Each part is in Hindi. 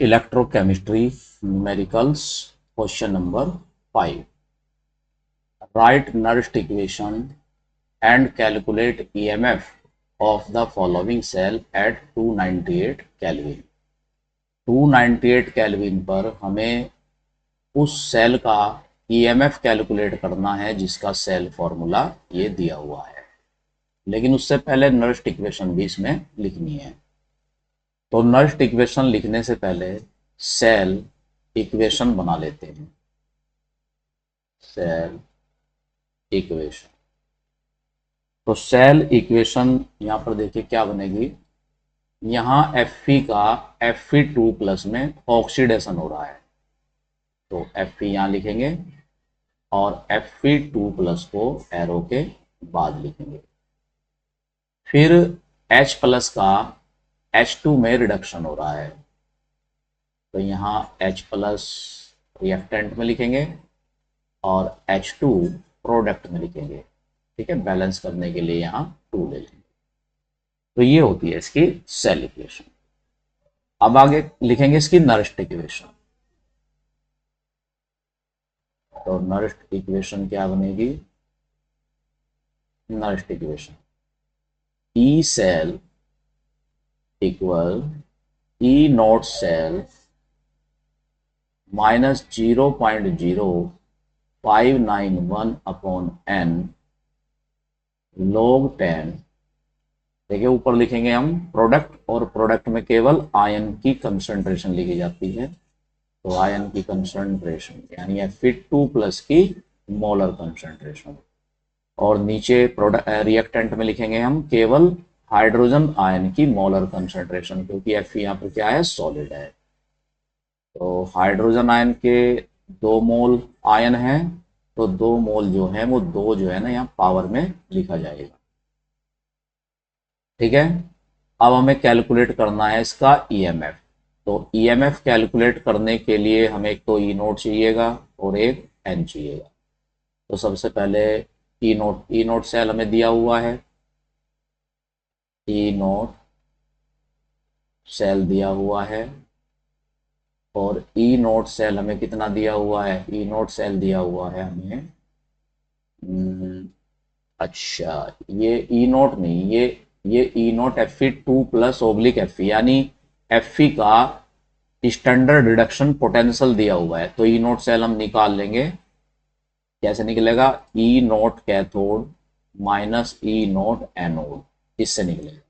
Electrochemistry numericals question number 5. Write Nernst equation and calculate EMF of the following cell at 298 Kelvin. 298 kelvin पर हमें उस सेल का ईएमएफ कैलकुलेट करना है जिसका सेल फॉर्मूला ये दिया हुआ है, लेकिन उससे पहले नर्स्ट इक्वेशन भी इसमें लिखनी है। तो नर्स्ट इक्वेशन लिखने से पहले सेल इक्वेशन बना लेते हैं। सेल इक्वेशन, तो सेल इक्वेशन यहां पर देखिए क्या बनेगी। यहां Fe का Fe2 प्लस में ऑक्सीडेशन हो रहा है, तो Fe यहां लिखेंगे और Fe2 प्लस को एरो के बाद लिखेंगे। फिर H प्लस का H2 में रिडक्शन हो रहा है, तो यहाँ H प्लस रिएक्टेंट में लिखेंगे और H2 प्रोडक्ट में लिखेंगे। ठीक है, बैलेंस करने के लिए यहाँ 2 ले लेंगे। तो ये होती है इसकी सेल इक्वेशन। अब आगे लिखेंगे इसकी नर्स्ट इक्वेशन। तो नर्स्ट इक्वेशन क्या बनेगी? Nernst equation E cell equal E naught cell minus 0.0591 upon n log 10। देखिए ऊपर लिखेंगे हम प्रोडक्ट, और प्रोडक्ट में केवल आयन की कंसंट्रेशन लिखी जाती है। तो आयन की कंसंट्रेशन यानी Fe2 प्लस की मोलर कंसंट्रेशन, और नीचे प्रोडक्ट रिएक्टेंट में लिखेंगे हम केवल हाइड्रोजन आयन की मोलर कंसंट्रेशन, क्योंकि Fe यहाँ पर क्या है, सॉलिड है। तो हाइड्रोजन आयन के 2 मोल आयन है, तो 2 मोल जो है वो 2 जो है ना यहाँ पावर में लिखा जाएगा। ठीक है, अब हमें कैलकुलेट करना है इसका ईएमएफ। तो ईएमएफ कैलकुलेट करने के लिए हमें एक तो ई नोट चाहिएगा और एक एन चाहिएगा। तो सबसे पहले ई नोट सेल हमें दिया हुआ है, ई नोट सेल दिया हुआ है, और ई नोट सेल हमें कितना दिया हुआ है? ई नोट सेल दिया हुआ है हमें अच्छा, ये ई नोट नहीं, ये E naught Fe2 plus oblique Fe, यानी Fe का स्टैंडर्ड रिडक्शन पोटेंशियल दिया हुआ है। तो ई नोट सेल हम निकाल लेंगे। कैसे निकलेगा? ई नोट कैथोड माइनस ई नोट एनोड, इससे निकलेगा।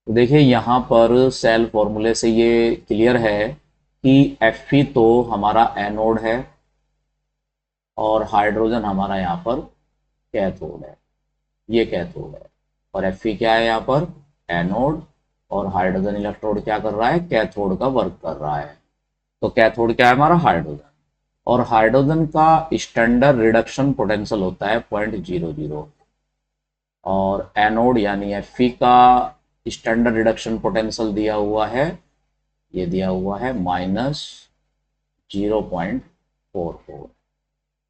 तो देखिए यहाँ पर सेल फॉर्मूले से ये क्लियर है कि Fe तो हमारा एनोड है और हाइड्रोजन हमारा यहाँ पर कैथोड है, ये कैथोड है, और Fe क्या है यहाँ पर? एनोड, और हाइड्रोजन इलेक्ट्रोड क्या कर रहा है? कैथोड का वर्क कर रहा है। तो कैथोड क्या है हमारा? हाइड्रोजन, और हाइड्रोजन का स्टैंडर्ड रिडक्शन पोटेंशियल होता है 0.00, और एनोड यानी Fe का स्टैंडर्ड रिडक्शन पोटेंशियल दिया हुआ है, ये दिया हुआ है -0.44।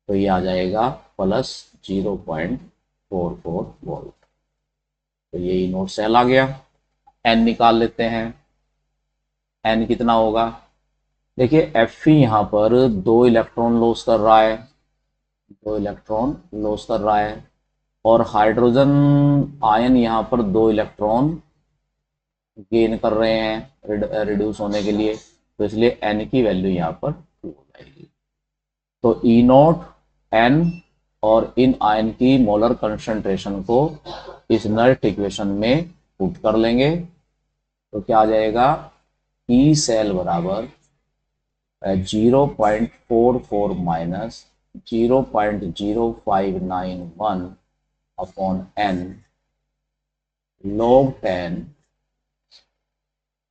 तो ये आ जाएगा +0.44 वोल्ट। तो ये नोट सेल आ गया। एन निकाल लेते हैं। एन कितना होगा? देखिए Fe यहाँ पर 2 इलेक्ट्रॉन लॉस कर रहा है, 2 इलेक्ट्रॉन लॉस कर रहा है, और हाइड्रोजन आयन यहाँ पर 2 इलेक्ट्रॉन गेन कर रहे हैं रिड्यूस होने के लिए, तो इसलिए एन की वैल्यू यहाँ पर 2 हो जाएगी। तो ई नॉट एन और इन आयन की मोलर कंसंट्रेशन को इस नर्ट इक्वेशन में पुट कर लेंगे। तो क्या आ जाएगा? ई सेल बराबर 0.44 minus 0.0591 upon n log 10।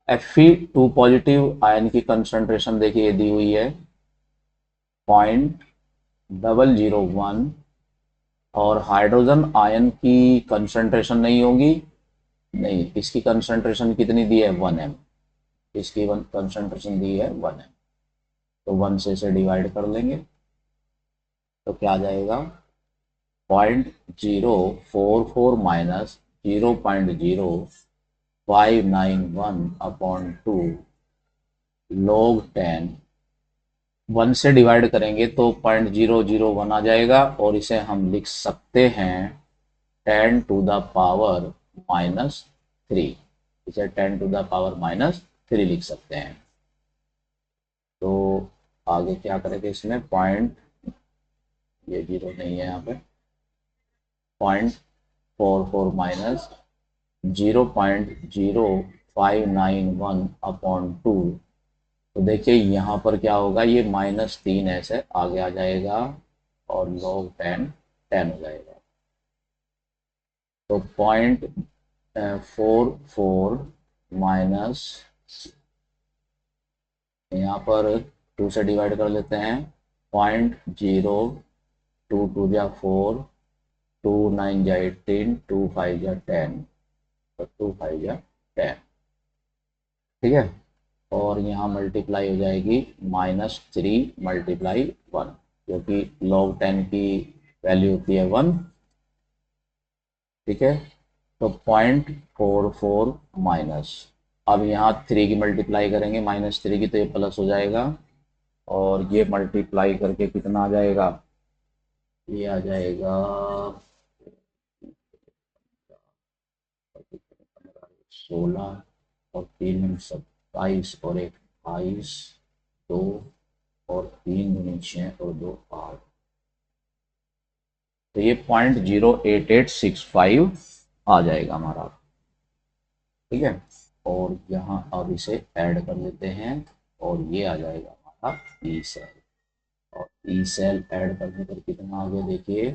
Fe2 positive ion की कंसंट्रेशन देखिए दी हुई है 0.001, और हाइड्रोजन आयन की कंसंट्रेशन नहीं होगी, नहीं, इसकी कंसंट्रेशन कितनी दी है? 1m, इसकी कंसंट्रेशन दी है 1m, तो 1 से इसे डिवाइड कर लेंगे। तो क्या आ जाएगा? 0.044 माइनस 0.0591 अपॉन 2 log 10, 1 से डिवाइड करेंगे तो 0.001 आ जाएगा, और इसे हम लिख सकते हैं 10 टू द पावर -3। इसे 10 टू द पावर -3 लिख सकते हैं। तो आगे क्या करेंगे इसमें, पॉइंट, ये जीरो नहीं है यहाँ पे, 0.44 माइनस 0.0591/2। तो देखिए यहाँ पर क्या होगा, ये -3 ऐसे आगे आ जाएगा और log 10 10 हो जाएगा। तो 0.44 माइनस, यहाँ पर 2 से डिवाइड कर लेते हैं, 0.02 2 जा 4, 2 9 जा 18, 2 5 जा 10, तो 2 5 जा 10, ठीक है। और यहाँ मल्टीप्लाई हो जाएगी -3 मल्टीप्लाई 1, क्योंकि log 10 की वैल्यू होती है 1, ठीक है। तो 0.44 माइनस, अब यहाँ 3 की मल्टीप्लाई करेंगे -3 की, तो ये प्लस हो जाएगा, और ये मल्टीप्लाई करके कितना आ जाएगा, ये आ जाएगा 16, और 3 और 1 28, 2 और 3 और 2 8, तो ये 0.08865 आ जाएगा हमारा, ठीक है। और यहाँ अब इसे ऐड कर लेते हैं, और ये आ जाएगा हमारा ई सेल, और ई सेल ऐड करने पर कितना आ गया देखिए,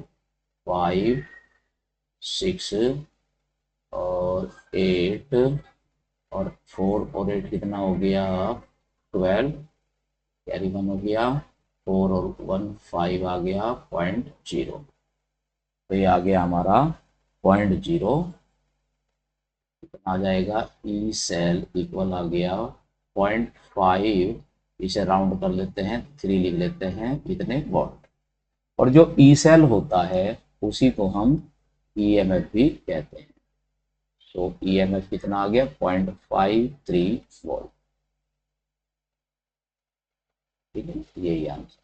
5 6 और 8, और 4 और 8 कितना हो गया, 12, कैरी 1 हो गया, 4 और 1 5 आ गया 0.0, तो ये आ गया हमारा 0.0, आ जाएगा ई सेल इक्वल आ गया 0.5, इसे राउंड कर लेते हैं, 3 लिख लेते हैं, कितने वॉट। और जो ई सेल होता है उसी को हम ईएमएफ भी कहते हैं। सो ईएमएफ कितना आ गया, 0.53 वोल्ट, ठीक है, यही आंसर।